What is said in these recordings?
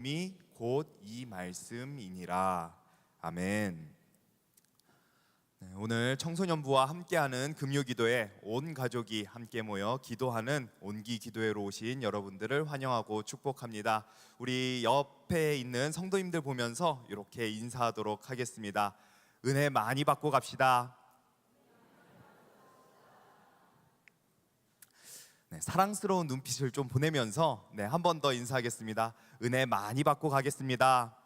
이 곧 이 말씀이니라. 아멘. 오늘 청소년부와 함께하는 금요기도에 온 가족이 함께 모여 기도하는 온기 기도회로 오신 여러분들을 환영하고 축복합니다. 우리 옆에 있는 성도님들 보면서 이렇게 인사하도록 하겠습니다. 은혜 많이 받고 갑시다. 사랑스러운 눈빛을 좀 보내면서 한 번 더 인사하겠습니다. 은혜 많이 받고 가겠습니다.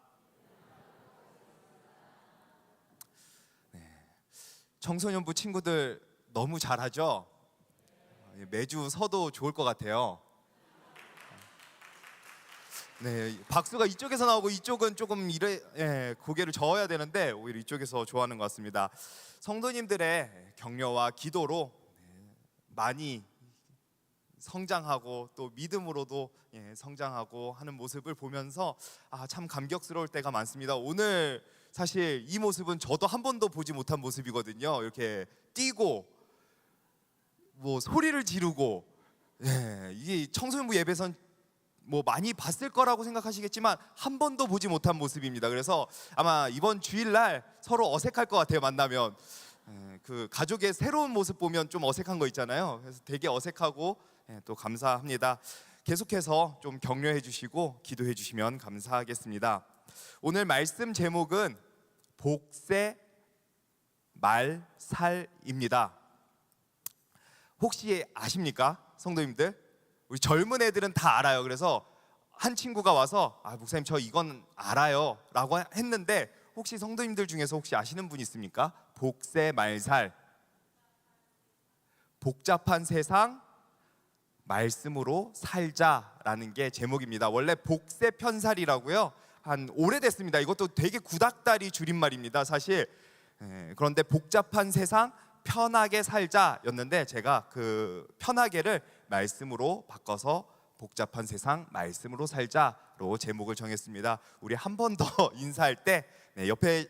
청소년부 친구들 너무 잘하죠? 매주 서도 좋을 것 같아요. 박수가 이쪽에서 나오고 이쪽은 조금 고개를 저어야 되는데 오히려 이쪽에서 좋아하는 것 같습니다. 성도님들의 격려와 기도로 많이 성장하고 또 믿음으로도 성장하고 하는 모습을 보면서 참 감격스러울 때가 많습니다. 오늘 사실 이 모습은 저도 한 번도 보지 못한 모습이거든요. 이렇게 뛰고 뭐 소리를 지르고 이게 청소년부 예배선 뭐 많이 봤을 거라고 생각하시겠지만 한 번도 보지 못한 모습입니다. 그래서 아마 이번 주일날 서로 어색할 것 같아요. 만나면 그 가족의 새로운 모습 보면 좀 어색한 거 있잖아요. 그래서 되게 어색하고 또 감사합니다. 계속해서 좀 격려해 주시고 기도해 주시면 감사하겠습니다. 오늘 말씀 제목은 복세 말살입니다. 혹시 아십니까? 성도님들? 우리 젊은 애들은 다 알아요. 그래서 한 친구가 와서 목사님 저 이건 알아요 라고 했는데 혹시 성도님들 중에서 혹시 아시는 분 있습니까? 복세 말살, 복잡한 세상 말씀으로 살자라는 게 제목입니다. 원래 복세 편살이라고요. 한 오래됐습니다. 이것도 되게 구닥다리 줄임말입니다. 사실. 그런데 복잡한 세상 편하게 살자였는데 제가 그 편하게를 말씀으로 바꿔서 복잡한 세상 말씀으로 살자로 제목을 정했습니다. 우리 한 번 더 인사할 때 옆에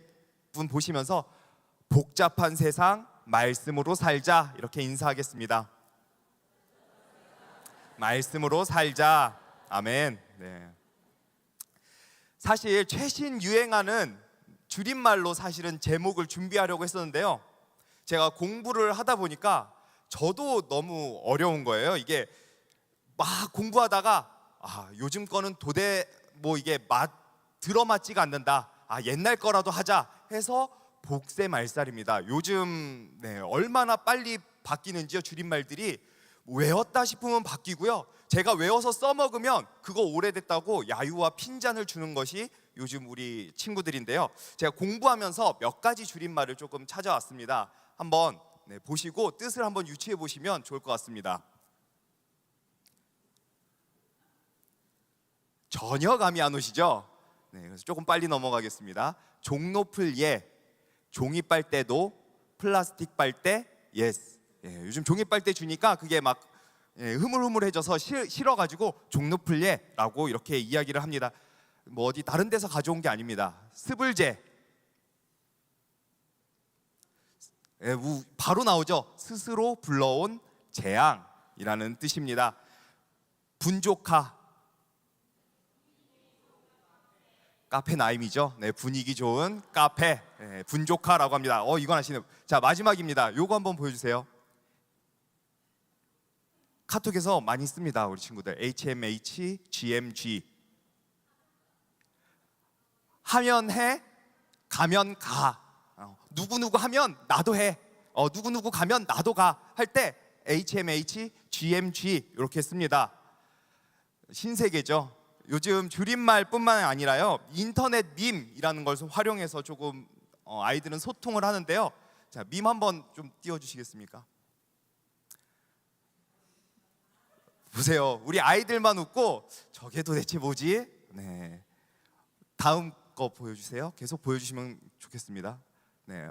분 보시면서 복잡한 세상 말씀으로 살자 이렇게 인사하겠습니다. 말씀으로 살자. 아멘. 사실 최신 유행하는 줄임말로 사실은 제목을 준비하려고 했었는데요. 제가 공부를 하다 보니까 저도 너무 어려운 거예요. 이게 막 공부하다가 요즘 거는 도대 뭐 이게 들어맞지가 않는다. 옛날 거라도 하자 해서 복세 말살입니다. 요즘 얼마나 빨리 바뀌는지요. 줄임말들이 외웠다 싶으면 바뀌고요. 제가 외워서 써먹으면 그거 오래됐다고 야유와 핀잔을 주는 것이 요즘 우리 친구들인데요. 제가 공부하면서 몇 가지 줄임말을 조금 찾아왔습니다. 한번 보시고 뜻을 한번 유추해 보시면 좋을 것 같습니다. 전혀 감이 안 오시죠? 그래서 조금 빨리 넘어가겠습니다. 종 높을 예, 종이 빨대도 플라스틱 빨대 예스. 요즘 종이 빨대 주니까 그게 막 흐물흐물해져서 싫어가지고 종로플예라고 이렇게 이야기를 합니다. 뭐 어디 다른 데서 가져온 게 아닙니다. 스불제. 바로 나오죠. 스스로 불러온 재앙이라는 뜻입니다. 분조카. 카페 나임이죠. 분위기 좋은 카페. 분조카라고 합니다. 이건 아시는. 자, 마지막입니다. 요거 한번 보여주세요. 카톡에서 많이 씁니다. 우리 친구들. HMH, GMG. 하면 해, 가면 가. 누구누구 하면 나도 해. 누구누구 가면 나도 가. 할 때 HMH, GMG 이렇게 씁니다. 신세계죠. 요즘 줄임말뿐만 아니라요. 인터넷 밈이라는 것을 활용해서 조금 아이들은 소통을 하는데요. 자, 밈 한번 좀 띄워주시겠습니까? 보세요. 우리 아이들만 웃고 저게 도대체 뭐지? 다음 거 보여주세요. 계속 보여주시면 좋겠습니다.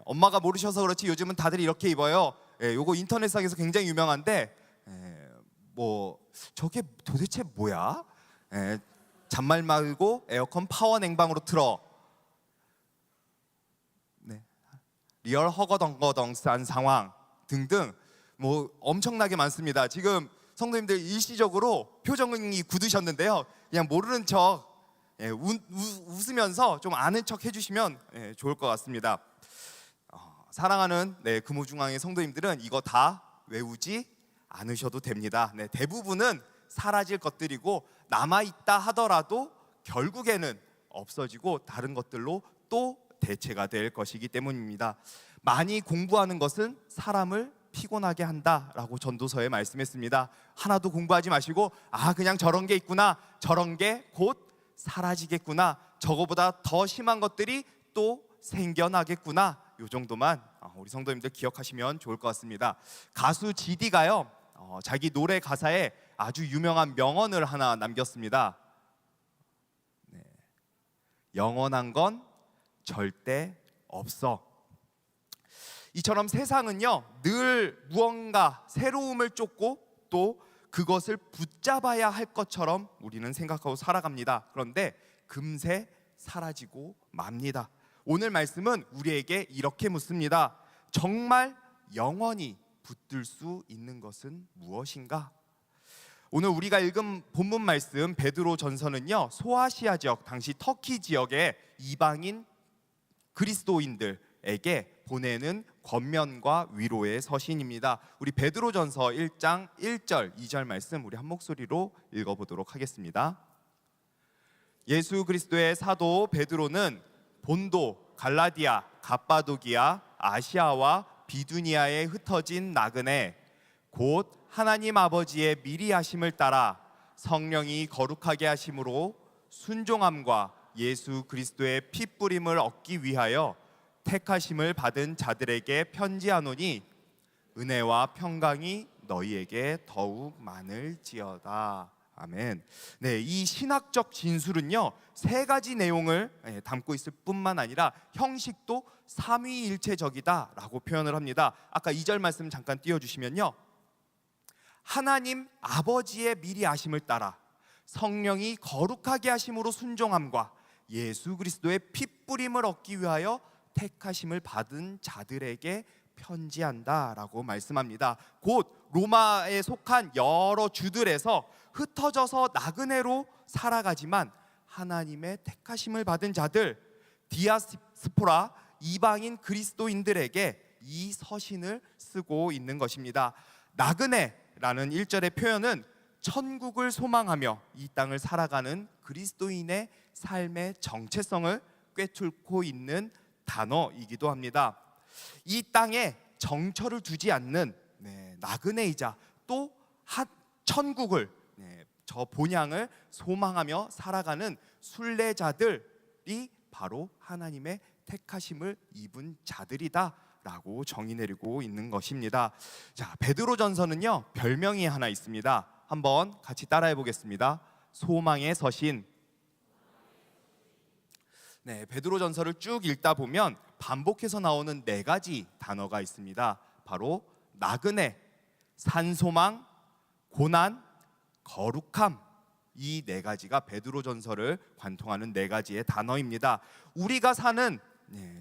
엄마가 모르셔서 그렇지 요즘은 다들 이렇게 입어요. 요거 인터넷상에서 굉장히 유명한데 뭐 저게 도대체 뭐야? 잔말 말고 에어컨 파워 냉방으로 틀어. 리얼 허거덩거덩스한 상황 등등 뭐 엄청나게 많습니다. 지금 성도님들 일시적으로 표정이 굳으셨는데요. 그냥 모르는 척 웃으면서 좀 아는 척 해주시면 좋을 것 같습니다. 사랑하는 금호중앙의 성도님들은 이거 다 외우지 않으셔도 됩니다. 대부분은 사라질 것들이고 남아있다 하더라도 결국에는 없어지고 다른 것들로 또 대체가 될 것이기 때문입니다. 많이 공부하는 것은 사람을 피곤하게 한다라고 전도서에 말씀했습니다. 하나도 공부하지 마시고 그냥 저런 게 있구나, 저런 게 곧 사라지겠구나, 저거보다 더 심한 것들이 또 생겨나겠구나, 이 정도만 우리 성도님들 기억하시면 좋을 것 같습니다. 가수 GD가요 자기 노래 가사에 아주 유명한 명언을 하나 남겼습니다. 영원한 건 절대 없어. 이처럼 세상은요 늘 무언가 새로움을 쫓고 또 그것을 붙잡아야 할 것처럼 우리는 생각하고 살아갑니다. 그런데 금세 사라지고 맙니다. 오늘 말씀은 우리에게 이렇게 묻습니다. 정말 영원히 붙들 수 있는 것은 무엇인가? 오늘 우리가 읽은 본문 말씀 베드로전서는요 소아시아 지역, 당시 터키 지역의 이방인 그리스도인들에게 보내는 권면과 위로의 서신입니다. 우리 베드로전서 1장 1절 2절 말씀 우리 한 목소리로 읽어보도록 하겠습니다. 예수 그리스도의 사도 베드로는 본도, 갈라디아, 갑바도기아, 아시아와 비두니아에 흩어진 나그네 곧 하나님 아버지의 미리 하심을 따라 성령이 거룩하게 하심으로 순종함과 예수 그리스도의 피 뿌림을 얻기 위하여 택하심을 받은 자들에게 편지하노니 은혜와 평강이 너희에게 더욱 많을지어다. 아멘. 이 신학적 진술은요 세 가지 내용을 담고 있을 뿐만 아니라 형식도 삼위일체적이다라고 표현을 합니다. 아까 2절 말씀 잠깐 띄워주시면요, 하나님 아버지의 미리 하심을 따라 성령이 거룩하게 하심으로 순종함과 예수 그리스도의 피 뿌림을 얻기 위하여 택하심을 받은 자들에게 편지한다라고 말씀합니다. 곧 로마에 속한 여러 주들에서 흩어져서 나그네로 살아가지만 하나님의 택하심을 받은 자들, 디아스포라 이방인 그리스도인들에게 이 서신을 쓰고 있는 것입니다. 나그네라는 1절의 표현은 천국을 소망하며 이 땅을 살아가는 그리스도인의 삶의 정체성을 꿰뚫고 있는 단어이기도 합니다. 이 땅에 정처를 두지 않는 나그네이자 또 천국을 저 본향을 소망하며 살아가는 순례자들이 바로 하나님의 택하심을 입은 자들이다라고 정의 내리고 있는 것입니다. 자, 베드로전서는요 별명이 하나 있습니다. 한번 같이 따라해 보겠습니다. 소망의 서신. 베드로전서를 쭉 읽다 보면 반복해서 나오는 네 가지 단어가 있습니다. 바로 나그네, 산소망, 고난, 거룩함. 이 네 가지가 베드로전서를 관통하는 네 가지의 단어입니다. 우리가 사는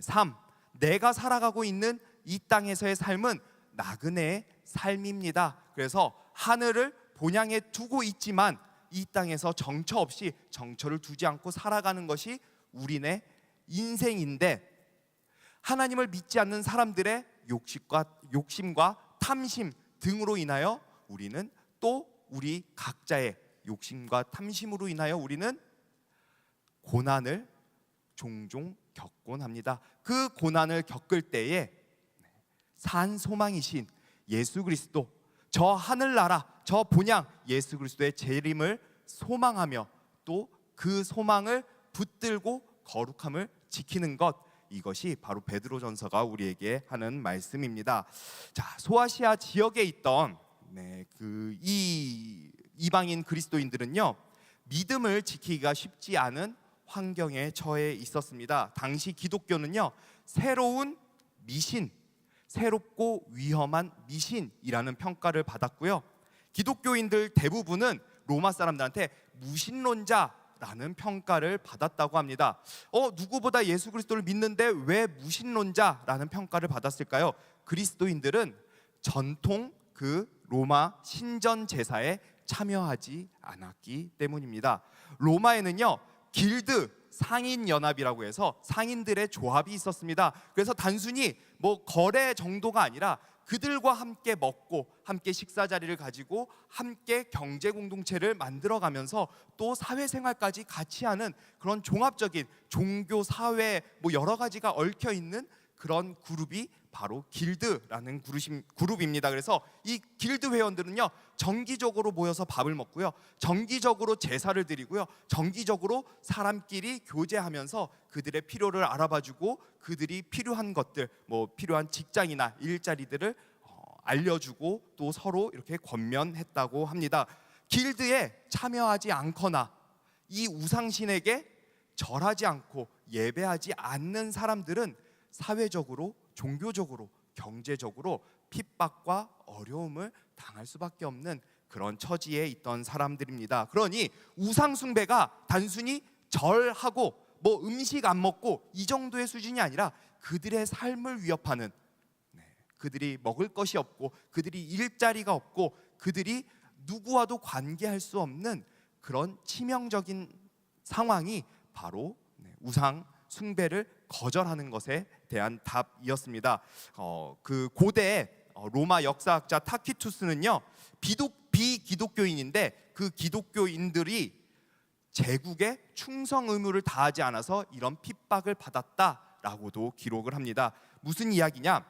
삶, 내가 살아가고 있는 이 땅에서의 삶은 나그네의 삶입니다. 그래서 하늘을 본향에 두고 있지만 이 땅에서 정처 없이 정처를 두지 않고 살아가는 것이 우리네 인생인데, 하나님을 믿지 않는 사람들의 욕심과 탐심 등으로 인하여 우리는 또 우리 각자의 욕심과 탐심으로 인하여 우리는 고난을 종종 겪곤 합니다. 그 고난을 겪을 때에 산 소망이신 예수 그리스도, 저 하늘나라, 저 본향 예수 그리스도의 재림을 소망하며 또 그 소망을 붙들고 거룩함을 지키는 것, 이것이 바로 베드로전서가 우리에게 하는 말씀입니다. 자, 소아시아 지역에 있던 이 이방인 그리스도인들은요 믿음을 지키기가 쉽지 않은 환경에 처해 있었습니다. 당시 기독교는요 새로운 미신, 새롭고 위험한 미신이라는 평가를 받았고요, 기독교인들 대부분은 로마 사람들한테 무신론자라는 평가를 받았다고 합니다. 누구보다 예수 그리스도를 믿는데 왜 무신론자라는 평가를 받았을까요? 그리스도인들은 전통 그 로마 신전 제사에 참여하지 않았기 때문입니다. 로마에는요 길드 상인 연합이라고 해서 상인들의 조합이 있었습니다. 그래서 단순히 뭐 거래 정도가 아니라 그들과 함께 먹고 함께 식사 자리를 가지고 함께 경제 공동체를 만들어가면서 또 사회생활까지 같이 하는 그런 종합적인 종교, 사회 뭐 여러 가지가 얽혀 있는 그런 그룹이 바로 길드라는 그룹입니다. 그래서 이 길드 회원들은요, 정기적으로 모여서 밥을 먹고요, 정기적으로 제사를 드리고요, 정기적으로 사람끼리 교제하면서 그들의 필요를 알아봐주고 그들이 필요한 것들, 뭐 필요한 직장이나 일자리들을 알려주고 또 서로 이렇게 권면했다고 합니다. 길드에 참여하지 않거나 이 우상신에게 절하지 않고 예배하지 않는 사람들은 사회적으로, 종교적으로, 경제적으로 핍박과 어려움을 당할 수밖에 없는 그런 처지에 있던 사람들입니다. 그러니 우상 숭배가 단순히 절하고 뭐 음식 안 먹고 이 정도의 수준이 아니라 그들의 삶을 위협하는, 그들이 먹을 것이 없고 그들이 일자리가 없고 그들이 누구와도 관계할 수 없는 그런 치명적인 상황이 바로 우상 숭배를 거절하는 것에 대한 답이었습니다. 그 고대 로마 역사학자 타키투스는요, 비기독교인인데 그 기독교인들이 제국에 충성 의무를 다하지 않아서 이런 핍박을 받았다라고도 기록을 합니다. 무슨 이야기냐?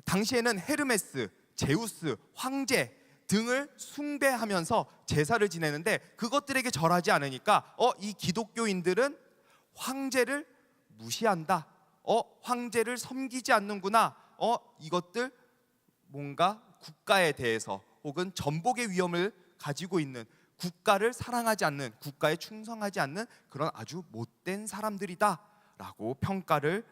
당시에는 헤르메스, 제우스, 황제 등을 숭배하면서 제사를 지내는데 그것들에게 절하지 않으니까 이 기독교인들은 황제를 무시한다, 황제를 섬기지 않는구나, 이것들 뭔가 국가에 대해서 혹은 전복의 위험을 가지고 있는, 국가를 사랑하지 않는, 국가에 충성하지 않는 그런 아주 못된 사람들이다 라고 평가를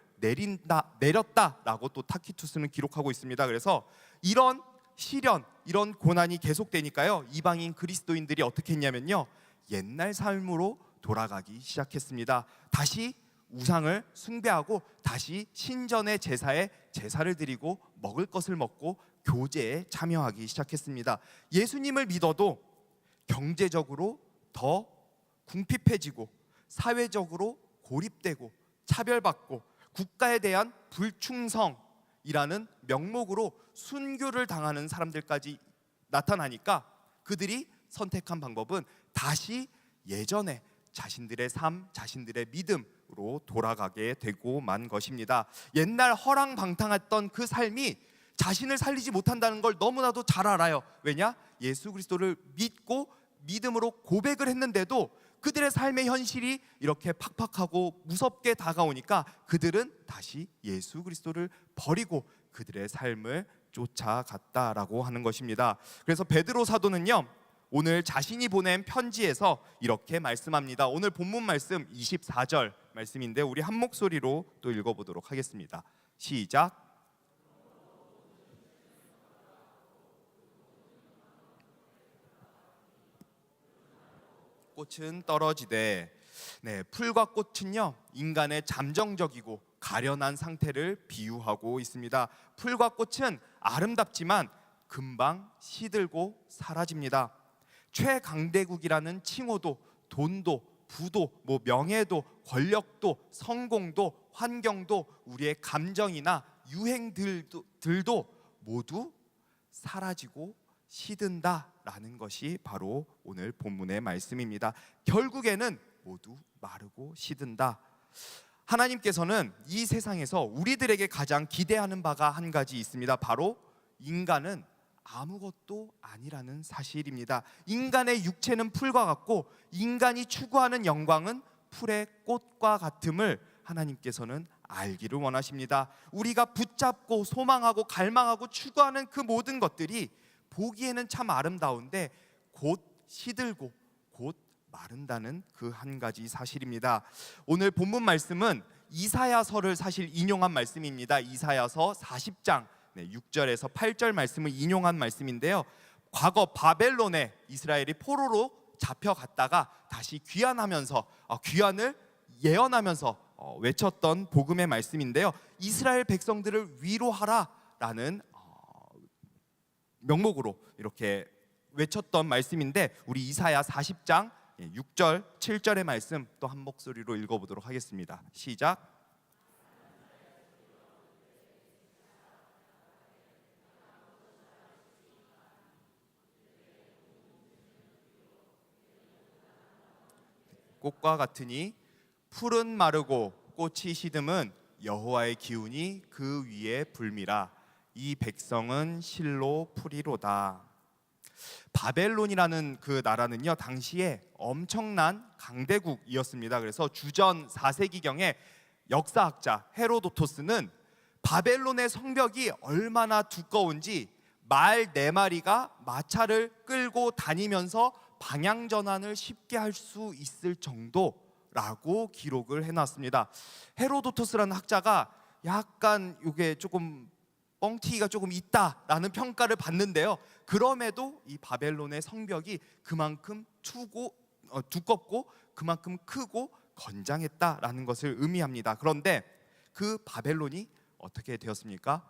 내렸다라고 또 타키투스는 기록하고 있습니다. 그래서 이런 시련, 이런 고난이 계속되니까요, 이방인 그리스도인들이 어떻게 했냐면요, 옛날 삶으로 돌아가기 시작했습니다. 다시 우상을 숭배하고 다시 신전의 제사에 제사를 드리고 먹을 것을 먹고 교제에 참여하기 시작했습니다. 예수님을 믿어도 경제적으로 더 궁핍해지고 사회적으로 고립되고 차별받고 국가에 대한 불충성이라는 명목으로 순교를 당하는 사람들까지 나타나니까 그들이 선택한 방법은 다시 예전에 자신들의 삶, 자신들의 믿음으로 돌아가게 되고 만 것입니다. 옛날 허랑방탕했던 그 삶이 자신을 살리지 못한다는 걸 너무나도 잘 알아요. 왜냐? 예수 그리스도를 믿고 믿음으로 고백을 했는데도 그들의 삶의 현실이 이렇게 팍팍하고 무섭게 다가오니까 그들은 다시 예수 그리스도를 버리고 그들의 삶을 쫓아갔다라고 하는 것입니다. 그래서 베드로 사도는요, 오늘 자신이 보낸 편지에서 이렇게 말씀합니다. 오늘 본문 말씀 24절 말씀인데 우리 한 목소리로 또 읽어보도록 하겠습니다. 시작. 꽃은 떨어지되, 풀과 꽃은요, 인간의 잠정적이고 가련한 상태를 비유하고 있습니다. 풀과 꽃은 아름답지만 금방 시들고 사라집니다. 최강대국이라는 칭호도, 돈도, 부도, 뭐 명예도, 권력도, 성공도, 환경도, 우리의 감정이나 유행들도 모두 사라지고 시든다라는 것이 바로 오늘 본문의 말씀입니다. 결국에는 모두 마르고 시든다. 하나님께서는 이 세상에서 우리들에게 가장 기대하는 바가 한 가지 있습니다. 바로 인간은 아무것도 아니라는 사실입니다. 인간의 육체는 풀과 같고 인간이 추구하는 영광은 풀의 꽃과 같음을 하나님께서는 알기를 원하십니다. 우리가 붙잡고 소망하고 갈망하고 추구하는 그 모든 것들이 보기에는 참 아름다운데 곧 시들고 곧 마른다는 그 한 가지 사실입니다. 오늘 본문 말씀은 이사야서를 사실 인용한 말씀입니다. 이사야서 40장 6절에서 8절 말씀을 인용한 말씀인데요, 과거 바벨론에 이스라엘이 포로로 잡혀갔다가 다시 귀환하면서 귀환을 예언하면서 외쳤던 복음의 말씀인데요, 이스라엘 백성들을 위로하라라는 명목으로 이렇게 외쳤던 말씀인데 우리 이사야 40장 6절, 7절의 말씀 또 한 목소리로 읽어보도록 하겠습니다. 시작. 꽃과 같으니 풀은 마르고 꽃이 시듬은 여호와의 기운이 그 위에 불미라. 이 백성은 실로 풀이로다. 바벨론이라는 그 나라는요, 당시에 엄청난 강대국이었습니다. 그래서 주전 4세기경에 역사학자 헤로도토스는 바벨론의 성벽이 얼마나 두꺼운지 말 4마리가 마차를 끌고 다니면서 방향 전환을 쉽게 할 수 있을 정도라고 기록을 해놨습니다. 헤로도토스라는 학자가 약간 이게 조금 뻥튀기가 조금 있다라는 평가를 받는데요. 그럼에도 이 바벨론의 성벽이 그만큼 두껍고 그만큼 크고 건장했다라는 것을 의미합니다. 그런데 그 바벨론이 어떻게 되었습니까?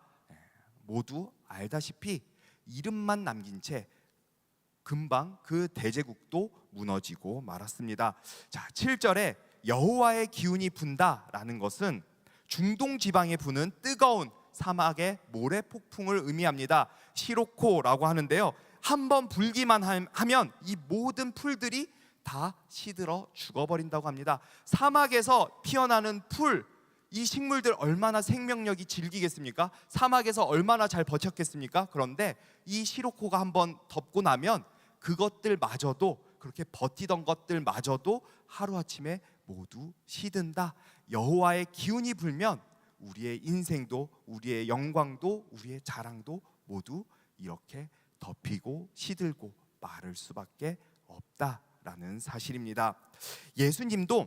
모두 알다시피 이름만 남긴 채 금방 그 대제국도 무너지고 말았습니다. 자, 7절에 여호와의 기운이 분다라는 것은 중동 지방에 부는 뜨거운 사막의 모래 폭풍을 의미합니다. 시로코라고 하는데요, 한번 불기만 하면 이 모든 풀들이 다 시들어 죽어버린다고 합니다. 사막에서 피어나는 풀, 이 식물들 얼마나 생명력이 질기겠습니까? 사막에서 얼마나 잘 버텼겠습니까? 그런데 이 시로코가 한번 덮고 나면 그것들마저도, 그렇게 버티던 것들마저도 하루아침에 모두 시든다. 여호와의 기운이 불면 우리의 인생도, 우리의 영광도, 우리의 자랑도 모두 이렇게 덮이고 시들고 마를 수밖에 없다라는 사실입니다. 예수님도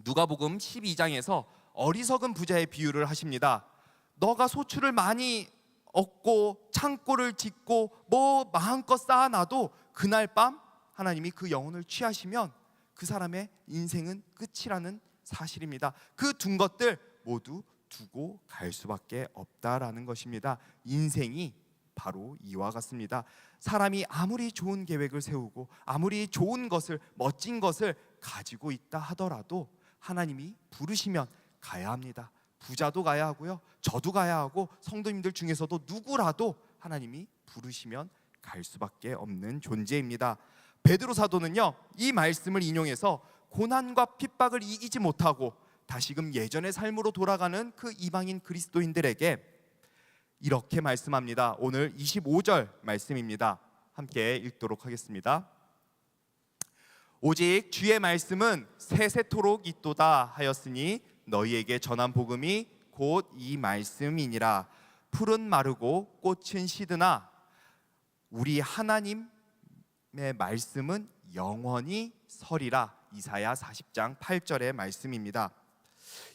누가복음 12장에서 어리석은 부자의 비유를 하십니다. 너가 소출을 많이 얻고 창고를 짓고 뭐 마음껏 쌓아놔도 그날 밤 하나님이 그 영혼을 취하시면 그 사람의 인생은 끝이라는 사실입니다. 그 둔 것들 모두 두고 갈 수밖에 없다라는 것입니다. 인생이 바로 이와 같습니다. 사람이 아무리 좋은 계획을 세우고 아무리 좋은 것을, 멋진 것을 가지고 있다 하더라도 하나님이 부르시면 가야 합니다. 부자도 가야 하고요, 저도 가야 하고, 성도님들 중에서도 누구라도 하나님이 부르시면 갈 수밖에 없는 존재입니다. 베드로 사도는요, 이 말씀을 인용해서 고난과 핍박을 이기지 못하고 다시금 예전의 삶으로 돌아가는 그 이방인 그리스도인들에게 이렇게 말씀합니다. 오늘 25절 말씀입니다. 함께 읽도록 하겠습니다. 오직 주의 말씀은 세세토록 있도다 하였으니 너희에게 전한 복음이 곧 이 말씀이니라. 풀은 마르고 꽃은 시드나 우리 하나님의 말씀은 영원히 서리라. 이사야 40장 8절의 말씀입니다.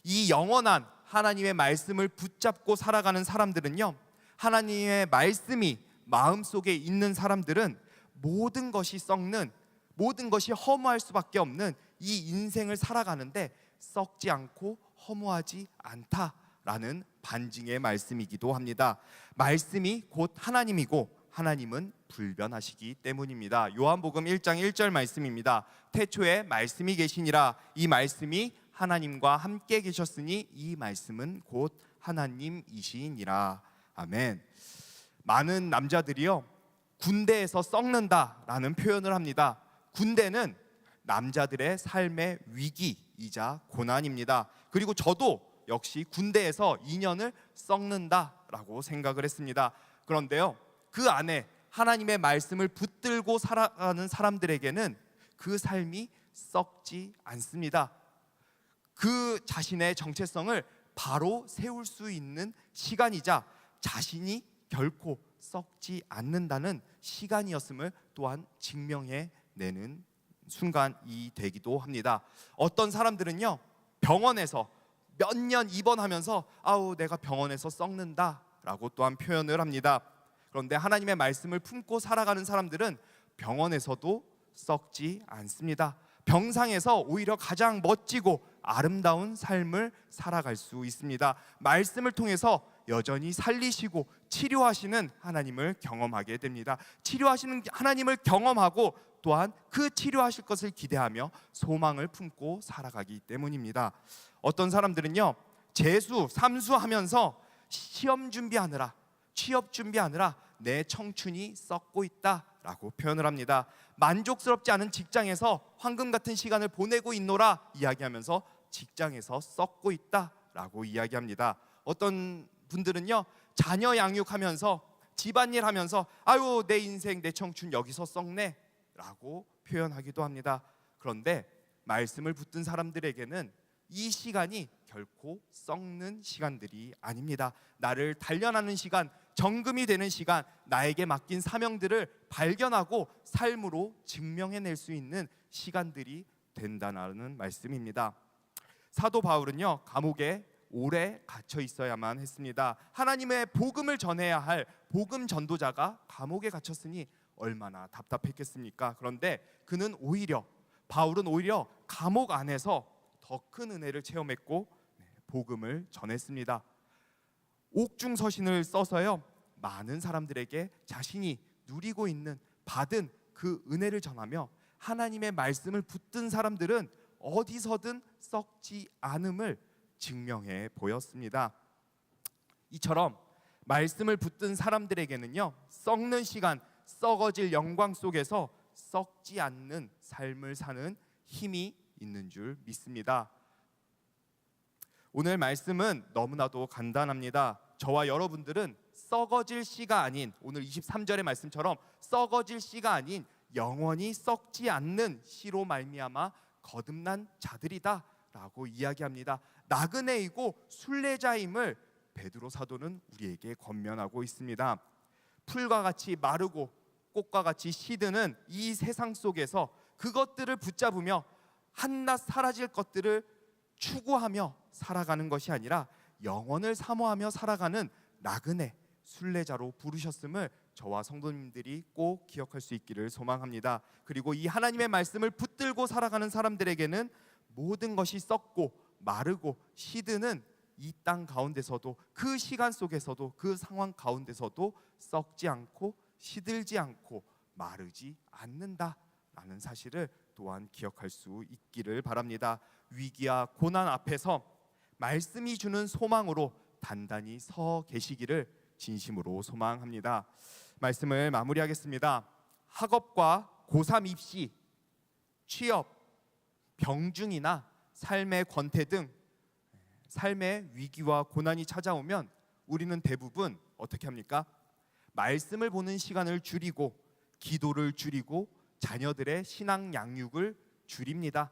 이 영원한 하나님의 말씀을 붙잡고 살아가는 사람들은요, 하나님의 말씀이 마음속에 있는 사람들은 모든 것이 썩는, 모든 것이 허무할 수밖에 없는 이 인생을 살아가는데 썩지 않고 허무하지 않다라는 반증의 말씀이기도 합니다. 말씀이 곧 하나님이고 하나님은 불변하시기 때문입니다. 요한복음 1장 1절 말씀입니다. 태초에 말씀이 계시니라. 이 말씀이 하나님과 함께 계셨으니 이 말씀은 곧 하나님이시니라. 아멘. 많은 남자들이요, 군대에서 썩는다라는 표현을 합니다. 군대는 남자들의 삶의 위기이자 고난입니다. 그리고 저도 역시 군대에서 2년을 썩는다라고 생각을 했습니다. 그런데요, 그 안에 하나님의 말씀을 붙들고 살아가는 사람들에게는 그 삶이 썩지 않습니다. 그 자신의 정체성을 바로 세울 수 있는 시간이자 자신이 결코 썩지 않는다는 시간이었음을 또한 증명해내는 순간이 되기도 합니다. 어떤 사람들은요, 병원에서 몇 년 입원하면서 아우 내가 병원에서 썩는다라고 또한 표현을 합니다. 그런데 하나님의 말씀을 품고 살아가는 사람들은 병원에서도 썩지 않습니다. 병상에서 오히려 가장 멋지고 아름다운 삶을 살아갈 수 있습니다. 말씀을 통해서 여전히 살리시고 치료하시는 하나님을 경험하게 됩니다. 치료하시는 하나님을 경험하고 또한 그 치료하실 것을 기대하며 소망을 품고 살아가기 때문입니다. 어떤 사람들은요, 재수, 삼수하면서 시험 준비하느라, 취업 준비하느라 내 청춘이 썩고 있다라고 표현을 합니다. 만족스럽지 않은 직장에서 황금 같은 시간을 보내고 있노라 이야기하면서 직장에서 썩고 있다라고 이야기합니다. 어떤 분들은요, 자녀 양육하면서 집안일 하면서 아유 내 인생 내 청춘 여기서 썩네 라고 표현하기도 합니다. 그런데 말씀을 붙든 사람들에게는 이 시간이 결코 썩는 시간들이 아닙니다. 나를 단련하는 시간, 정금이 되는 시간, 나에게 맡긴 사명들을 발견하고 삶으로 증명해낼 수 있는 시간들이 된다는 말씀입니다. 사도 바울은요, 감옥에 오래 갇혀 있어야만 했습니다. 하나님의 복음을 전해야 할 복음 전도자가 감옥에 갇혔으니 얼마나 답답했겠습니까? 그런데 바울은 오히려 감옥 안에서 더 큰 은혜를 체험했고 복음을 전했습니다. 옥중서신을 써서요, 많은 사람들에게 자신이 누리고 있는 받은 그 은혜를 전하며 하나님의 말씀을 붙든 사람들은 어디서든 썩지 않음을 증명해 보였습니다. 이처럼 말씀을 붙든 사람들에게는요, 썩는 시간, 썩어질 영광 속에서 썩지 않는 삶을 사는 힘이 있는 줄 믿습니다. 오늘 말씀은 너무나도 간단합니다. 저와 여러분들은 썩어질 씨가 아닌, 오늘 23절의 말씀처럼 썩어질 씨가 아닌 영원히 썩지 않는 씨로 말미암아 거듭난 자들이다 라고 이야기합니다. 나그네이고 순례자임을 베드로 사도는 우리에게 권면하고 있습니다. 풀과 같이 마르고 꽃과 같이 시드는 이 세상 속에서 그것들을 붙잡으며 한낱 사라질 것들을 추구하며 살아가는 것이 아니라 영원을 사모하며 살아가는 나그네, 순례자로 부르셨음을 저와 성도님들이 꼭 기억할 수 있기를 소망합니다. 그리고 이 하나님의 말씀을 붙들고 살아가는 사람들에게는 모든 것이 썩고 마르고 시드는 이 땅 가운데서도, 그 시간 속에서도, 그 상황 가운데서도 썩지 않고 시들지 않고 마르지 않는다라는 사실을 또한 기억할 수 있기를 바랍니다. 위기와 고난 앞에서 말씀이 주는 소망으로 단단히 서 계시기를 진심으로 소망합니다. 말씀을 마무리하겠습니다. 학업과 고3 입시, 취업, 병중이나 삶의 권태 등 삶의 위기와 고난이 찾아오면 우리는 대부분 어떻게 합니까? 말씀을 보는 시간을 줄이고 기도를 줄이고 자녀들의 신앙 양육을 줄입니다.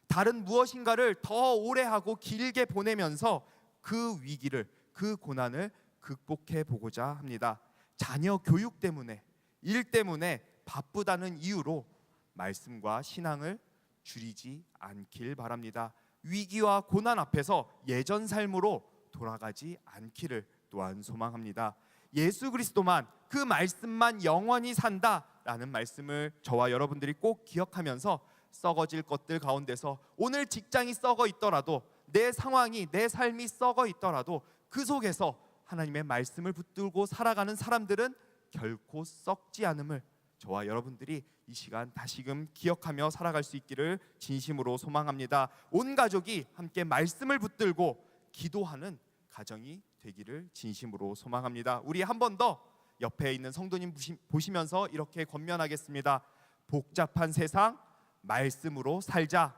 다른 무엇인가를 더 오래 하고 길게 보내면서 그 위기를, 그 고난을 극복해 보고자 합니다. 자녀 교육 때문에, 일 때문에 바쁘다는 이유로 말씀과 신앙을 줄이지 않길 바랍니다. 위기와 고난 앞에서 예전 삶으로 돌아가지 않기를 또한 소망합니다. 예수 그리스도만, 그 말씀만 영원히 산다라는 말씀을 저와 여러분들이 꼭 기억하면서 썩어질 것들 가운데서 오늘 직장이 썩어 있더라도, 내 상황이, 내 삶이 썩어 있더라도 그 속에서 하나님의 말씀을 붙들고 살아가는 사람들은 결코 썩지 않음을 저와 여러분들이 이 시간 다시금 기억하며 살아갈 수 있기를 진심으로 소망합니다. 온 가족이 함께 말씀을 붙들고 기도하는 가정이 되기를 진심으로 소망합니다. 우리 한 번 더 옆에 있는 성도님 보시면서 이렇게 권면하겠습니다. 복잡한 세상 말씀으로 살자.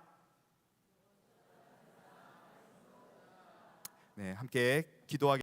네, 함께 기도하겠습니다.